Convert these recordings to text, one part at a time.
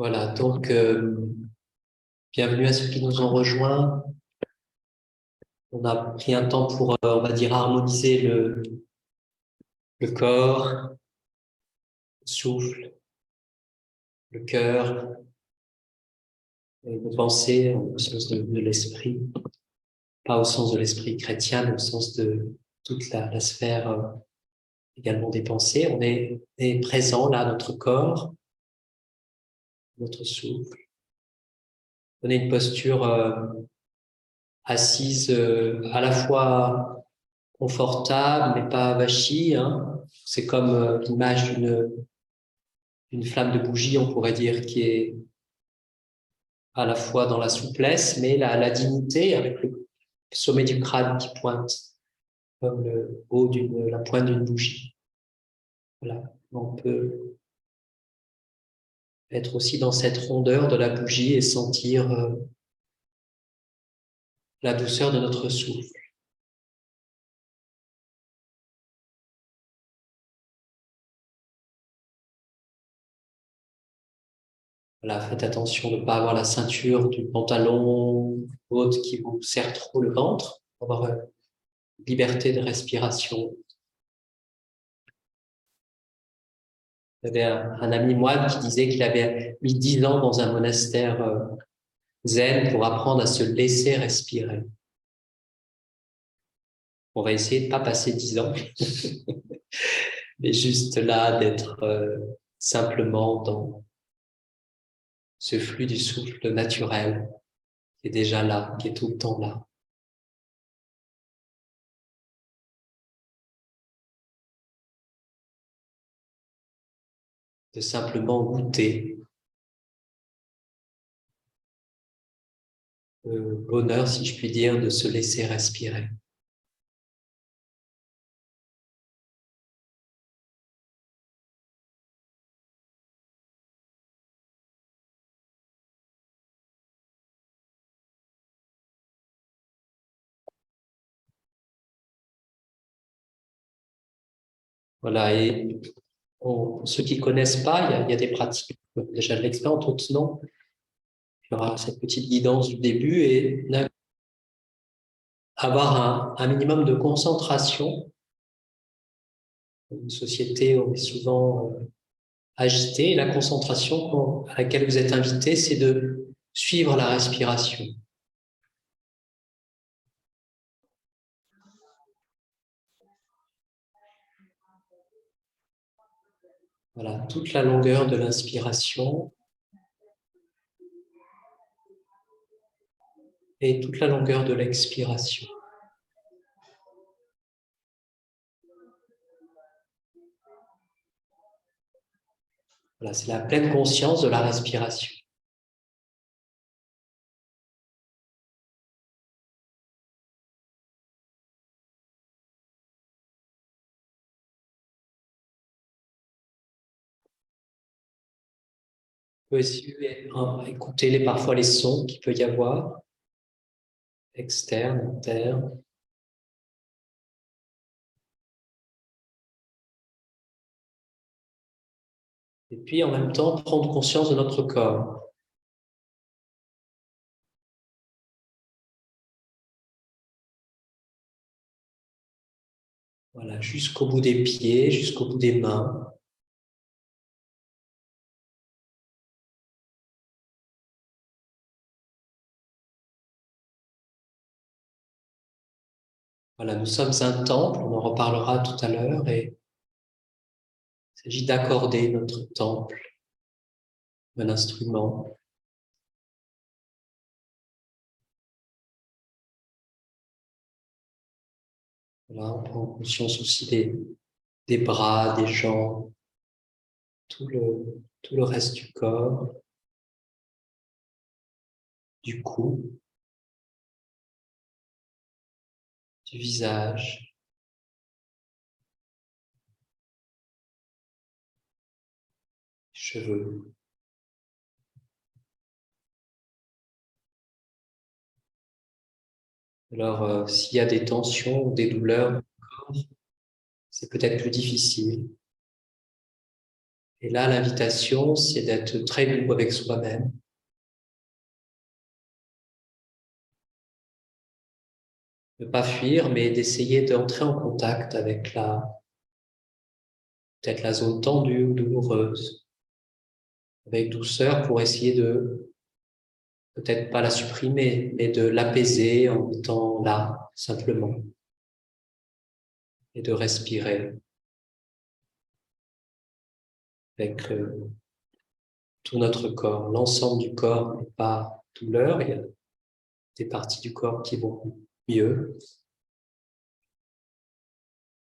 Voilà, donc bienvenue à ceux qui nous ont rejoints. On a pris un temps pour, on va dire, harmoniser le corps, le souffle, le cœur, et nos pensées au sens de l'esprit, pas au sens de l'esprit chrétien, mais au sens de toute la sphère également des pensées. On est présent là, notre corps, notre souffle. On a une posture assise à la fois confortable, mais pas avachie, hein. C'est comme l'image d'une flamme de bougie, on pourrait dire, qui est à la fois dans la souplesse, mais la dignité avec le sommet du crâne qui pointe, comme le haut la pointe d'une bougie. Voilà. On peut être aussi dans cette rondeur de la bougie et sentir la douceur de notre souffle. Voilà, faites attention de ne pas avoir la ceinture du pantalon haute qui vous serre trop le ventre, pour avoir liberté de respiration. J'avais un ami moine qui disait qu'il avait mis 10 ans dans un monastère zen pour apprendre à se laisser respirer. On va essayer de ne pas passer 10 ans, mais juste là, d'être simplement dans ce flux du souffle naturel qui est déjà là, qui est tout le temps là. De simplement goûter le bonheur, si je puis dire, de se laisser respirer. Voilà, et pour ceux qui ne connaissent pas, il y a des pratiques, déjà de l'expérience, d'autres non. Il y aura cette petite guidance du début et avoir un minimum de concentration. Une société, on est souvent agité. Et la concentration à laquelle vous êtes invité, c'est de suivre la respiration. Voilà, toute la longueur de l'inspiration et toute la longueur de l'expiration. Voilà, c'est la pleine conscience de la respiration. Vous pouvez aussi écouter parfois les sons qu'il peut y avoir, externes, internes. Et puis en même temps, prendre conscience de notre corps. Voilà, jusqu'au bout des pieds, jusqu'au bout des mains. Voilà, nous sommes un temple, on en reparlera tout à l'heure, et il s'agit d'accorder notre temple, un instrument. Voilà, on prend conscience aussi des bras, des jambes, tout le reste du corps, du cou, du visage, des cheveux. Alors, s'il y a des tensions ou des douleurs, c'est peut-être plus difficile. Et là, l'invitation, c'est d'être très doux avec soi-même. De ne pas fuir, mais d'essayer d'entrer en contact avec peut-être la zone tendue ou douloureuse, avec douceur pour essayer de, peut-être pas la supprimer, mais de l'apaiser en étant là, simplement, et de respirer avec tout notre corps. L'ensemble du corps n'est pas douleur, il y a des parties du corps qui vont mieux.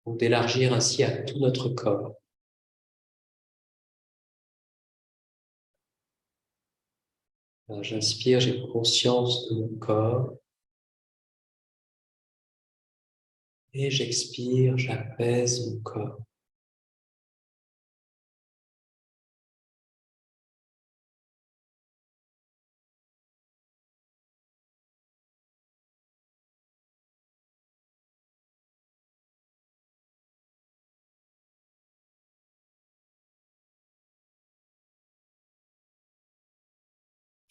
Donc d'élargir ainsi à tout notre corps. J'inspire, j'ai conscience de mon corps. Et j'expire, j'apaise mon corps.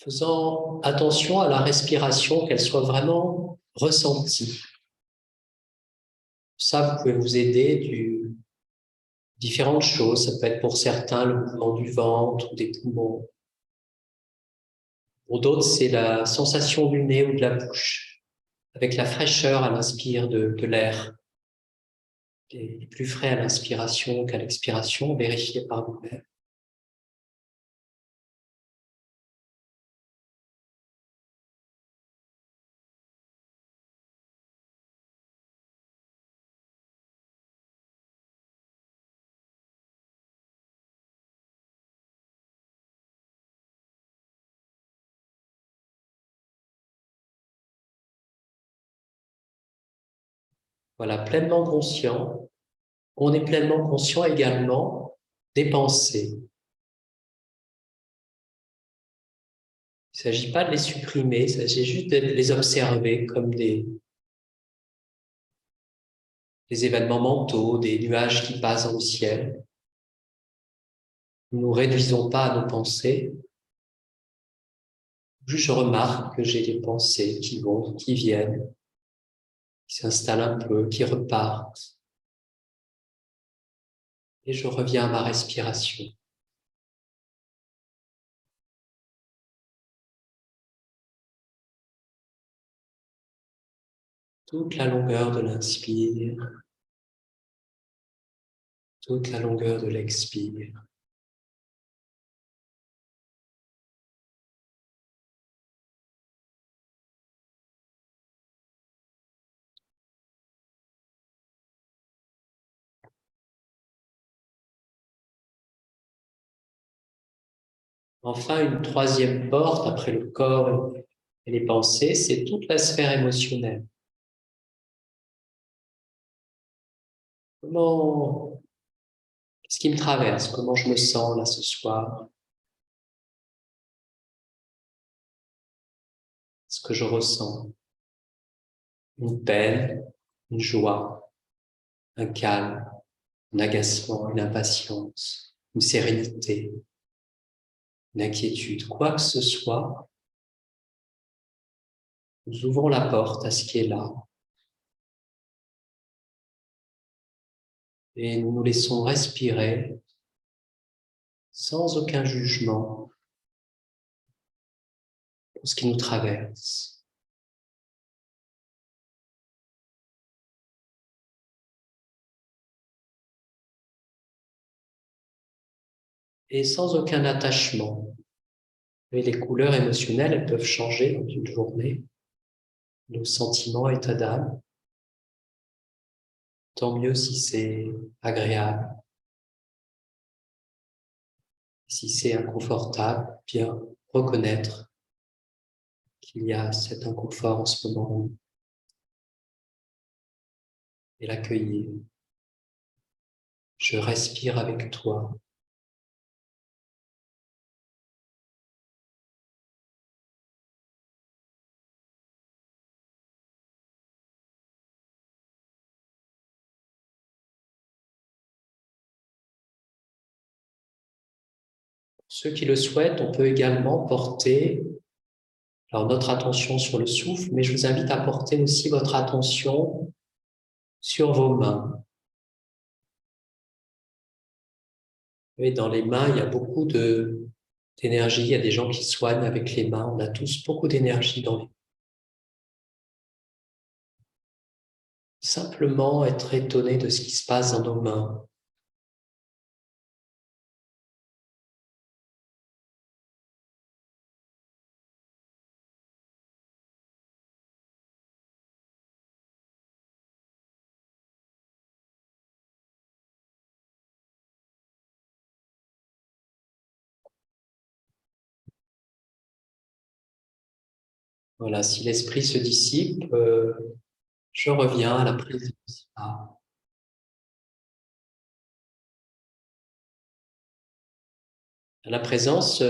Faisant attention à la respiration, qu'elle soit vraiment ressentie. Ça, vous pouvez vous aider différentes choses. Ça peut être pour certains le mouvement du ventre ou des poumons. Pour d'autres, c'est la sensation du nez ou de la bouche, avec la fraîcheur à l'inspire de l'air. Et plus frais à l'inspiration qu'à l'expiration, vérifiez par vous-même. Voilà, pleinement conscient. On est pleinement conscient également des pensées. Il ne s'agit pas de les supprimer, il s'agit juste de les observer comme des événements mentaux, des nuages qui passent dans le ciel. Nous ne réduisons pas à nos pensées. Juste je remarque que j'ai des pensées qui vont, qui viennent, qui s'installent un peu, qui repartent. Et je reviens à ma respiration. Toute la longueur de l'inspire, toute la longueur de l'expire. Enfin, une troisième porte après le corps et les pensées, c'est toute la sphère émotionnelle. Qu'est-ce qui me traverse? Comment je me sens là ce soir? Ce que je ressens? Une peine, une joie, un calme, un agacement, une impatience, une sérénité, une inquiétude, quoi que ce soit, nous ouvrons la porte à ce qui est là et nous nous laissons respirer sans aucun jugement pour ce qui nous traverse. Et sans aucun attachement. Et les couleurs émotionnelles, elles peuvent changer dans une journée. Nos sentiments, état d'âme. Tant mieux si c'est agréable. Si c'est inconfortable, bien reconnaître qu'il y a cet inconfort en ce moment et l'accueillir. Je respire avec toi. Ceux qui le souhaitent, on peut également porter alors, notre attention sur le souffle, mais je vous invite à porter aussi votre attention sur vos mains. Et dans les mains, il y a beaucoup d'énergie. Il y a des gens qui soignent avec les mains. On a tous beaucoup d'énergie dans les mains. Simplement être étonné de ce qui se passe dans nos mains. Voilà, si l'esprit se dissipe, je reviens à la présence. À la présence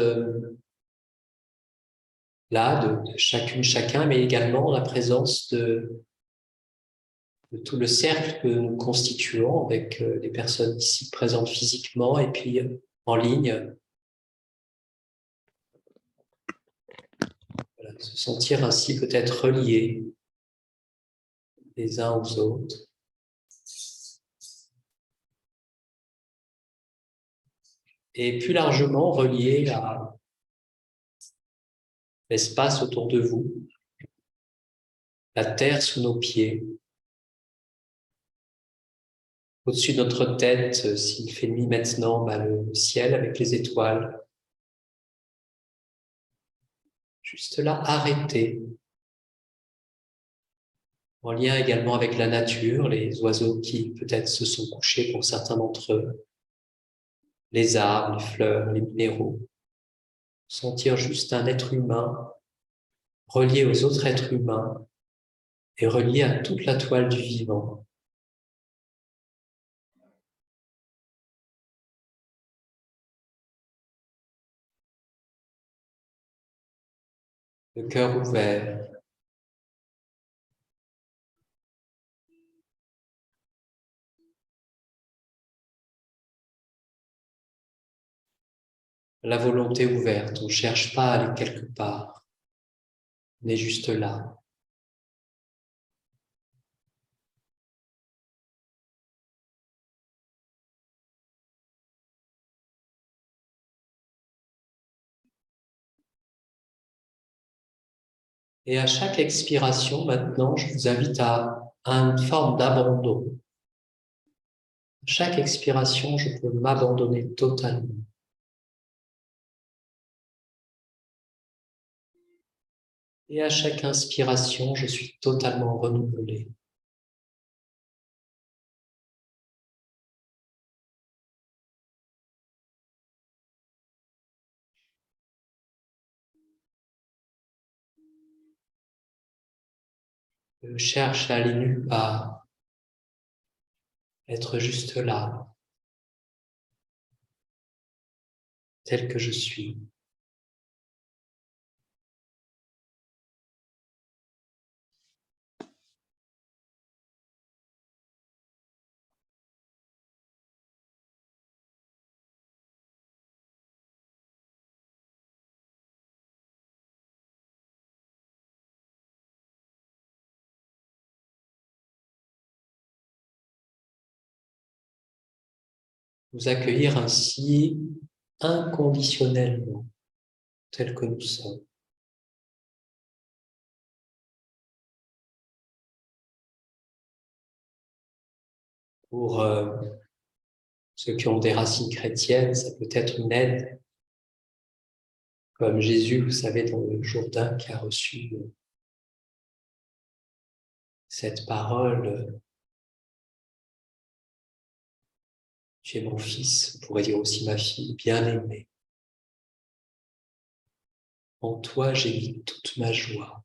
là de chacune, chacun, mais également la présence de tout le cercle que nous constituons avec les personnes ici présentes physiquement et puis en ligne. Voilà, se sentir ainsi peut-être reliés les uns aux autres. Et plus largement reliés à l'espace autour de vous, la terre sous nos pieds, au-dessus de notre tête, s'il fait nuit maintenant, le ciel avec les étoiles. Juste là, arrêté, en lien également avec la nature, les oiseaux qui peut-être se sont couchés pour certains d'entre eux, les arbres, les fleurs, les minéraux. Sentir juste un être humain relié aux autres êtres humains et relié à toute la toile du vivant. Le cœur ouvert. La volonté ouverte, on ne cherche pas à aller quelque part, on est juste là. Et à chaque expiration, maintenant, je vous invite à une forme d'abandon. À chaque expiration, je peux m'abandonner totalement. Et à chaque inspiration, je suis totalement renouvelé. Je cherche à aller nulle part, être juste là, tel que je suis. Nous accueillir ainsi inconditionnellement, tel que nous sommes. Pour ceux qui ont des racines chrétiennes, ça peut être une aide, comme Jésus, vous savez, dans le Jourdain, qui a reçu cette parole. Tu es mon fils, on pourrait dire aussi ma fille bien-aimée. En toi, j'ai mis toute ma joie.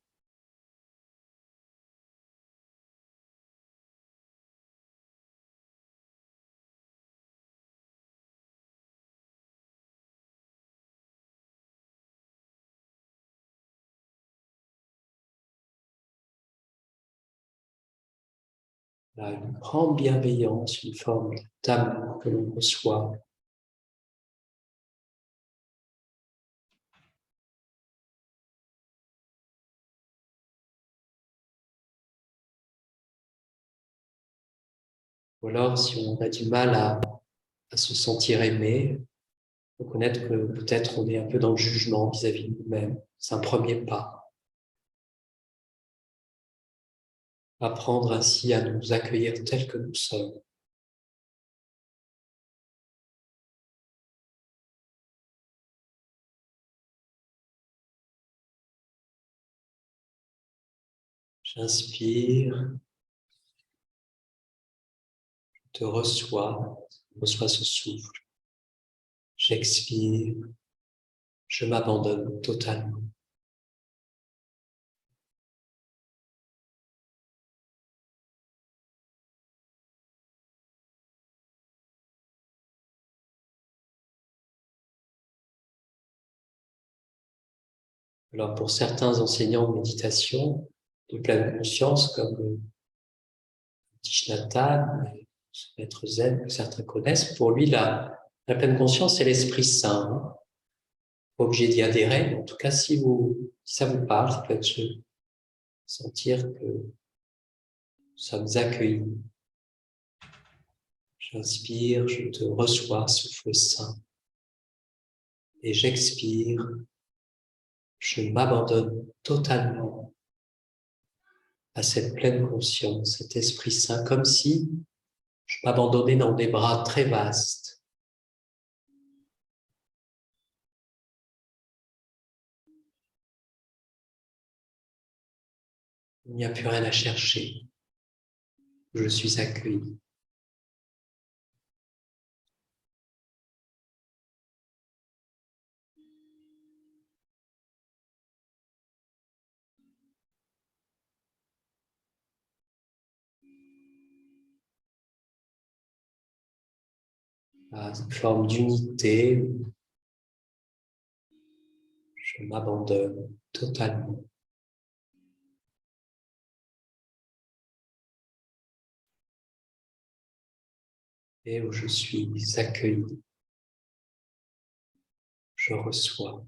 Là, une grande bienveillance, une forme d'amour que l'on reçoit Ou alors, si on a du mal à se sentir aimé, reconnaître que peut-être on est un peu dans le jugement vis-à-vis de nous-mêmes. C'est un premier pas. Apprendre ainsi à nous accueillir tels que nous sommes. J'inspire, je te reçois, je reçois ce souffle. J'expire, je m'abandonne totalement. Alors pour certains enseignants de méditation, de pleine conscience, comme Thich Nhat Hanh, maître zen que certains connaissent, pour lui la pleine conscience c'est l'Esprit Saint. Hein. Pas obligé d'y adhérer, mais en tout cas si ça vous parle, ça peut être sentir que nous sommes accueillis. J'inspire, je te reçois, souffle saint. Et j'expire, je m'abandonne totalement à cette pleine conscience, cet Esprit Saint, comme si je m'abandonnais dans des bras très vastes. Il n'y a plus rien à chercher. Je suis accueilli. À une forme d'unité, je m'abandonne totalement. Et où je suis accueilli, je reçois.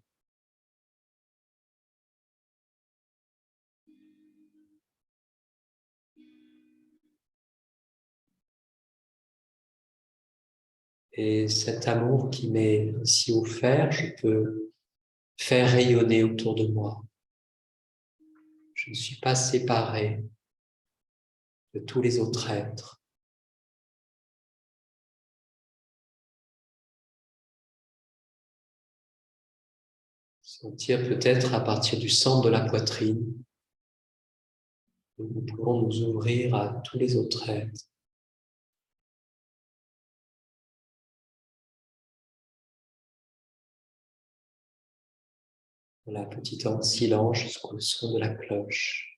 Et cet amour qui m'est ainsi offert, je peux faire rayonner autour de moi. Je ne suis pas séparé de tous les autres êtres. Sentir peut-être à partir du centre de la poitrine, où nous pouvons nous ouvrir à tous les autres êtres. Voilà, petit temps de silence jusqu'au son de la cloche.